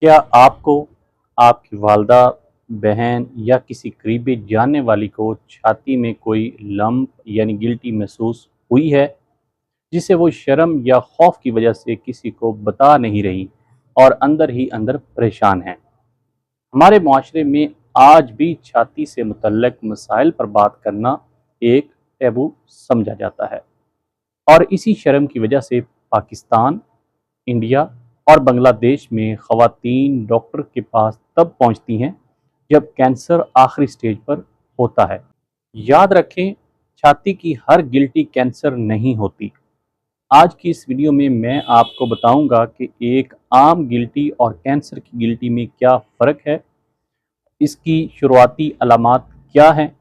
क्या आपको आपकी वालदा, बहन या किसी करीबी जानने वाली को छाती में कोई लम्प यानी गिल्टी महसूस हुई है, जिसे वो शर्म या खौफ की वजह से किसी को बता नहीं रही और अंदर ही अंदर परेशान हैं? हमारे माशरे में आज भी छाती से मुतल्लक मसाइल पर बात करना एक टैबू समझा जाता है, और इसी शर्म की वजह से पाकिस्तान, इंडिया और बांग्लादेश में ख़वातीन डॉक्टर के पास तब पहुंचती हैं जब कैंसर आखिरी स्टेज पर होता है। याद रखें, छाती की हर गिल्टी कैंसर नहीं होती। आज की इस वीडियो में मैं आपको बताऊंगा कि एक आम गिल्टी और कैंसर की गिल्टी में क्या फ़र्क है, इसकी शुरुआती अलामात क्या हैं,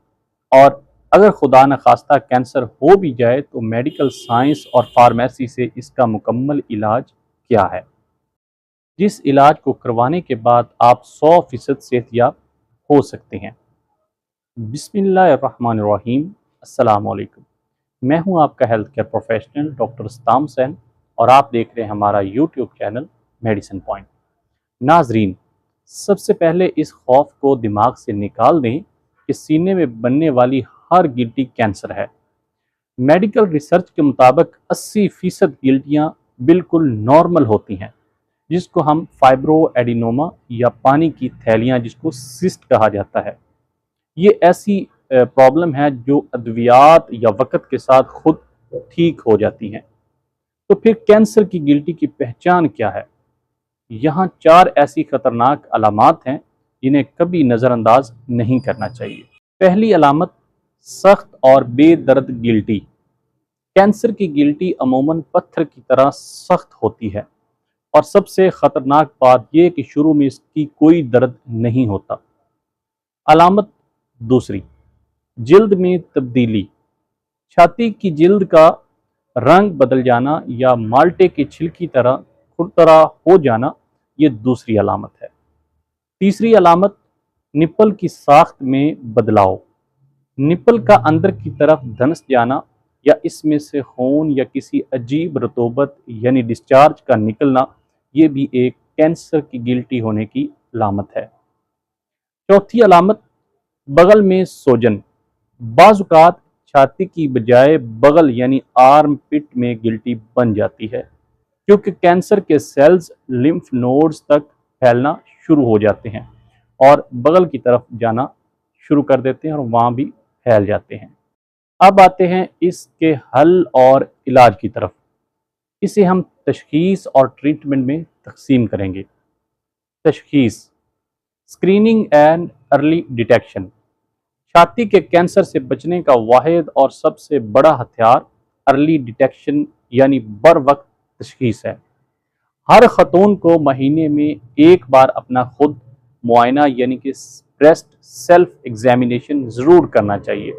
और अगर खुदा न खास्ता कैंसर हो भी जाए तो मेडिकल साइंस और फार्मेसी से इसका मुकम्मल इलाज क्या है, जिस इलाज को करवाने के बाद आप 100% सेहतयाब हो सकते हैं। बिस्मिल्लाहिर्रहमानिर्रहीम। अस्सलाम वालेकुम। मैं हूं आपका हेल्थ केयर प्रोफेशनल डॉक्टर सताम सैन, और आप देख रहे हैं हमारा यूट्यूब चैनल मेडिसिन पॉइंट। नाजरीन, सबसे पहले इस खौफ को दिमाग से निकाल दें कि सीने में बनने वाली हर गिल्टी कैंसर है। मेडिकल रिसर्च के मुताबिक 80% गिल्टियाँ बिल्कुल नॉर्मल होती हैं, जिसको हम फाइब्रो एडिनोमा या पानी की थैलियाँ, जिसको सिस्ट कहा जाता है। ये ऐसी प्रॉब्लम है जो अद्वियात या वक़्त के साथ खुद ठीक हो जाती हैं। तो फिर कैंसर की गिल्टी की पहचान क्या है? यहाँ 4 ऐसी ख़तरनाक अलामात हैं जिन्हें कभी नज़रअंदाज नहीं करना चाहिए। पहली अलामत, सख्त और बेदर्द गिल्टी। कैंसर की गिल्टी अमूमन पत्थर की तरह सख्त होती है, और सबसे ख़तरनाक बात यह कि शुरू में इसकी कोई दर्द नहीं होता। अलामत दूसरी, जिल्द में तब्दीली। छाती की जिल्द का रंग बदल जाना या माल्टे की छिलकी तरह खुरदरा हो जाना, ये दूसरी अलामत है। तीसरी अलामत, निप्पल की साख्त में बदलाव। निप्पल का अंदर की तरफ धंस जाना या इसमें से खून या किसी अजीब रतूबत यानी डिस्चार्ज का निकलना, ये भी एक कैंसर की गिल्टी होने की अलामत है। चौथी अलामत, बगल में सोजन। बाज़-औक़ात छाती की बजाय बगल यानी आर्म पिट में गिल्टी बन जाती है, क्योंकि कैंसर के सेल्स लिम्फ नोड्स तक फैलना शुरू हो जाते हैं और बगल की तरफ जाना शुरू कर देते हैं और वहाँ भी फैल जाते हैं। अब आते हैं इसके हल और इलाज की तरफ। इसे हम तशख़ीस और ट्रीटमेंट में तक़सीम करेंगे। तशख़ीस, स्क्रीनिंग एंड अर्ली डिटेक्शन। छाती के कैंसर से बचने का वाहिद और सबसे बड़ा हथियार अर्ली डिटेक्शन यानी बर वक्त तशख़ीस है। हर ख़तून को महीने में एक बार अपना खुद मुआयना यानी कि ब्रेस्ट सेल्फ एग्जामिनेशन ज़रूर करना चाहिए।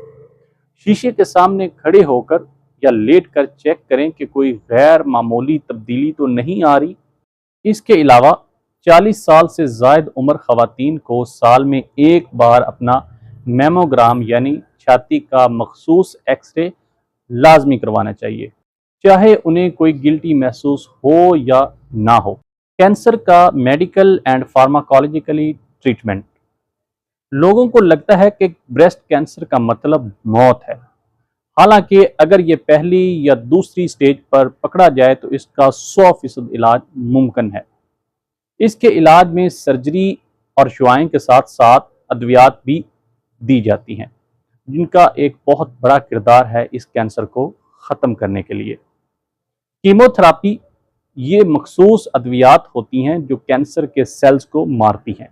शीशे के सामने खड़े होकर या लेट कर चेक करें कि कोई गैर मामूली तब्दीली तो नहीं आ रही। इसके अलावा 40 साल से ज़ायद उम्र ख़वातीन को साल में एक बार अपना मैमोग्राम यानी छाती का मखसूस एक्सरे लाजमी करवाना चाहिए, चाहे उन्हें कोई गिल्टी महसूस हो या ना हो। कैंसर का मेडिकल एंड फार्माकोलॉजिकली ट्रीटमेंट। लोगों को लगता है कि ब्रेस्ट कैंसर का मतलब मौत है, हालांकि अगर ये पहली या दूसरी स्टेज पर पकड़ा जाए तो इसका 100% इलाज मुमकिन है। इसके इलाज में सर्जरी और शुआएं के साथ साथ अद्वियात भी दी जाती हैं, जिनका एक बहुत बड़ा किरदार है इस कैंसर को ख़त्म करने के लिए। कीमोथेरापी, ये मखसूस अद्वियात होती हैं जो कैंसर के सेल्स को मारती हैं।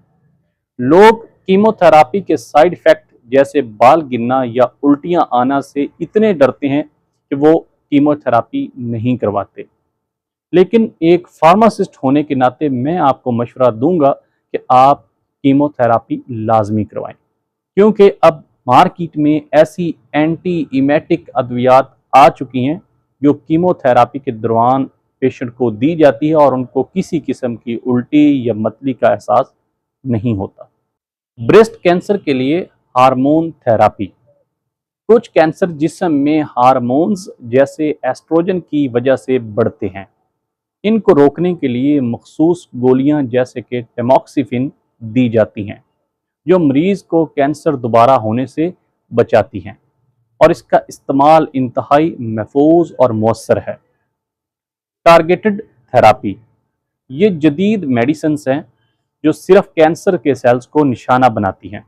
लोग कीमोथेरापी के साइड इफ़ेक्ट जैसे बाल गिरना या उल्टियां आना से इतने डरते हैं कि वो कीमोथेरापी नहीं करवाते। लेकिन एक फार्मासिस्ट होने के नाते मैं आपको मशवरा दूंगा कि आप कीमोथेरापी लाजमी करवाएं, क्योंकि अब मार्केट में ऐसी एंटी इमेटिक अद्वियात आ चुकी हैं जो कीमोथेरापी के दौरान पेशेंट को दी जाती है और उनको किसी किस्म की उल्टी या मतली का एहसास नहीं होता। ब्रेस्ट कैंसर के लिए हार्मोन थेरापी। कुछ कैंसर जिस्म में हार्मोन्स जैसे एस्ट्रोजन की वजह से बढ़ते हैं। ان کو روکنے کے لیے مخصوص گولیاں جیسے کہ ٹیموکسیفن دی جاتی ہیں جو مریض کو کینسر دوبارہ ہونے سے بچاتی ہیں، اور اس کا استعمال انتہائی محفوظ اور مؤثر ہے۔ ٹارگیٹڈ تھراپی، یہ جدید میڈیسنز ہیں جو صرف کینسر کے سیلز کو نشانہ بناتی ہیں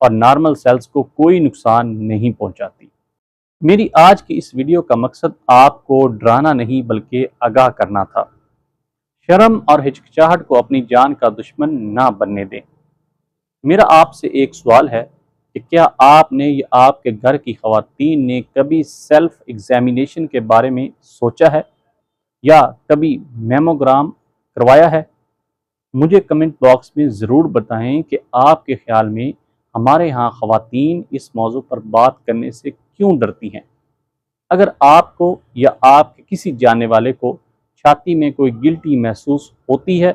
اور نارمل سیلز کو کوئی نقصان نہیں پہنچاتی۔ میری آج کی اس ویڈیو کا مقصد آپ کو ڈرانا نہیں بلکہ آگاہ کرنا تھا۔ شرم اور ہچکچاہٹ کو اپنی جان کا دشمن نہ بننے دیں۔ میرا آپ سے ایک سوال ہے کہ کیا آپ نے یا آپ کے گھر کی خواتین نے کبھی سیلف ایگزامینیشن کے بارے میں سوچا ہے یا کبھی میموگرام کروایا ہے؟ مجھے کمنٹ باکس میں ضرور بتائیں کہ آپ کے خیال میں ہمارے ہاں خواتین اس موضوع پر بات کرنے سے کیوں ڈرتی ہیں؟ اگر آپ کو یا آپ کے کسی جاننے والے کو چھاتی میں کوئی گلٹی محسوس ہوتی ہے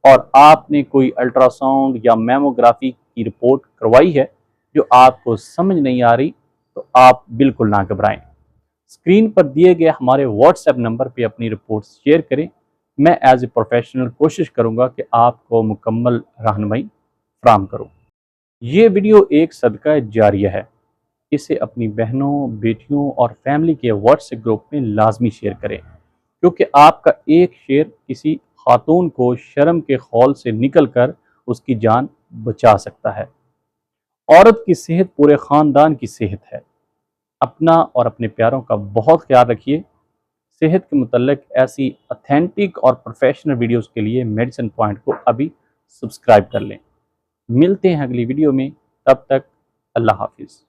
اور آپ نے کوئی الٹرا ساؤنڈ یا میموگرافی کی رپورٹ کروائی ہے جو آپ کو سمجھ نہیں آ رہی، تو آپ بالکل نہ گھبرائیں۔ اسکرین پر دیے گئے ہمارے واٹس ایپ نمبر پہ اپنی رپورٹ شیئر کریں۔ میں ایز اے پروفیشنل کوشش کروں گا کہ آپ کو مکمل رہنمائی فراہم کروں۔ یہ ویڈیو ایک صدقہ جاریہ ہے، اسے اپنی بہنوں، بیٹیوں اور فیملی کے واٹس ایپ گروپ میں لازمی شیئر کریں، کیونکہ آپ کا ایک شیئر کسی خاتون کو شرم کے خول سے نکل کر اس کی جان بچا سکتا ہے۔ عورت کی صحت پورے خاندان کی صحت ہے۔ اپنا اور اپنے پیاروں کا بہت خیال رکھیے۔ صحت کے متعلق ایسی اتھینٹک اور پروفیشنل ویڈیوز کے لیے میڈیسن پوائنٹ کو ابھی سبسکرائب کر لیں۔ ملتے ہیں اگلی ویڈیو میں، تب تک اللہ حافظ۔